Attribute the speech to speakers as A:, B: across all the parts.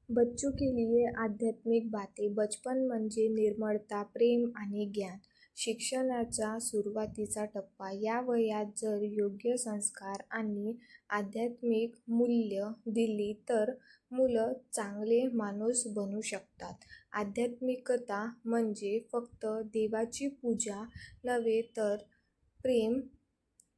A: बच्चों के लिए आध्यात्मिक बातें बचपन म्हणजे निर्मळता, प्रेम आणि ज्ञान. शिक्षणाचा सुरुवातीचा टप्पा. या वयात जर योग्य संस्कार आणि आध्यात्मिक मूल्य दिली तर मुलं चांगले माणूस बनू शकतात. आध्यात्मिकता म्हणजे फक्त देवाची पूजा नव्हे तर प्रेम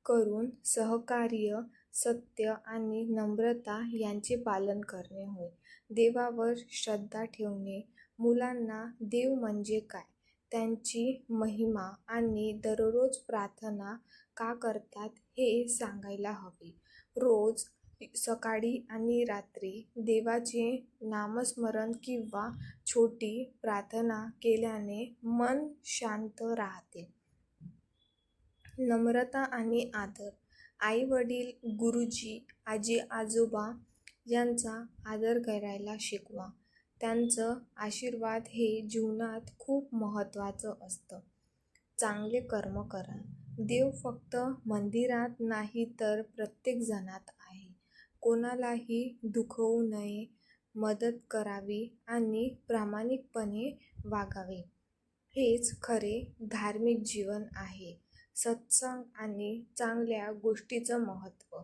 A: करून सहकार्य, सत्य आणि नम्रता यांचे पालन करणे होय. देवावर श्रद्धा ठेवणे. मुलांना देव म्हणजे काय, त्यांची महिमा आणि दररोज प्रार्थना का करतात हे सांगायला हवे. रोज सकाळी आणि रात्री देवाचे नामस्मरण किंवा छोटी प्रार्थना केल्याने मन शांत राहते. नम्रता आणि आदर. आई वडील, गुरुजी, आजी आजोबा यांचा आदर करायला शिकवा. त्यांचं आशीर्वाद हे जीवनात खूप महत्त्वाचं असतं. चांगले कर्म करा. देव फक्त मंदिरात नाही तर प्रत्येक जणात आहे. कोणालाही दुखवू नये, मदत करावी आणि प्रामाणिकपणे वागावे. हेच खरे धार्मिक जीवन आहे. सत्संग आणि चांगल्या गोष्टीचं महत्त्व.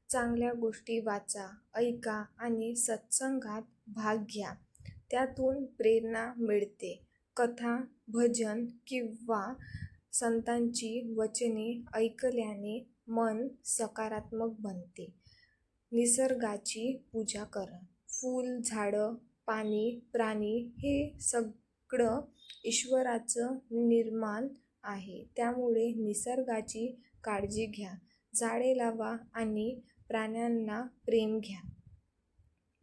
A: चांगल्या गोष्टी वाचा, ऐका आणि सत्संगात भाग घ्या. त्यातून प्रेरणा मिळते. कथा, भजन किंवा संतांची वचने ऐकल्याने मन सकारात्मक बनते. निसर्गाची पूजा करा. फूल, झाडं, पाणी, प्राणी हे सगळं ईश्वराचं निर्माण आहे. त्यामुळे निसर्गाची काळजी घ्या. झाडे लावा आणि प्राण्यांना प्रेम द्या.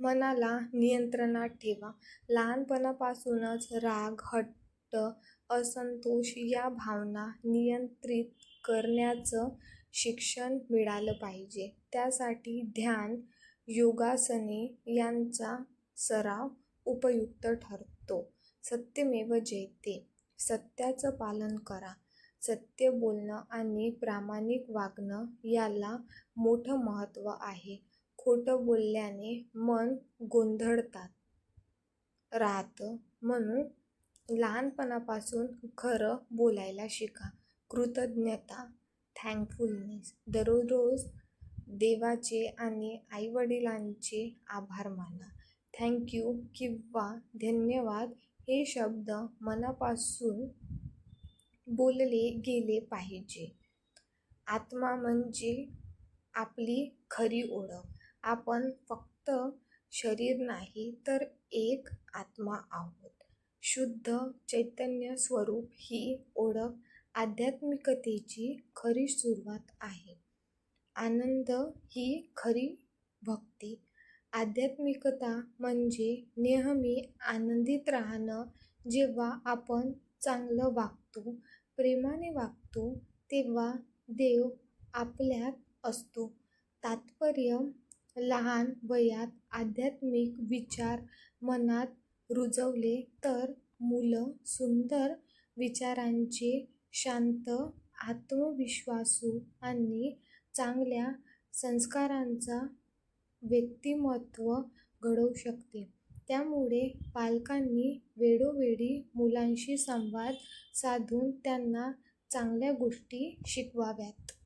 A: मनाला नियंत्रणात ठेवा. लहानपणापासूनच राग, हट्ट, असंतोष या भावना नियंत्रित करण्याचं शिक्षण मिळालं पाहिजे. त्यासाठी ध्यान, योगासने यांचा सराव उपयुक्त ठरतो. सत्यमेव जयते. सत्याचं पालन करा. सत्य बोलणं आणि प्रामाणिक वागणं याला मोठं महत्त्व आहे. खोटं बोलल्याने मन गोंधळतात राहतं. म्हणून लहानपणापासून खरं बोलायला शिका. कृतज्ञता, थँकफुलनेस. दररोज देवाचे आणि आईवडिलांचे आभार माना. थँक्यू किंवा धन्यवाद हे शब्द मनापासून बोलले गेले पाहिजे. आत्मा म्हणजे आपली खरी ओळख. आपण फक्त शरीर नाही तर एक आत्मा आहोत. शुद्ध चैतन्य स्वरूप ही ओळख आध्यात्मिकतेची खरी सुरुवात आहे. आनंद ही खरी भक्ती. आध्यात्मिकता म्हणजे नेहमी आनंदित राहणं. जेव्हा आपण चांगलं वागतो, प्रेमाने वागतो, तेव्हा देव आपल्यात असतो. तात्पर्य, लहान वयात आध्यात्मिक विचार मनात रुजवले तर मुलं सुंदर विचारांचे, शांत, आत्मविश्वासू आणि चांगल्या संस्कारांचा व्यक्तिमत्व घडवू शकते. त्यामुळे पालकांनी वेळोवेळी मुलांशी संवाद साधून त्यांना चांगल्या गोष्टी शिकवाव्यात.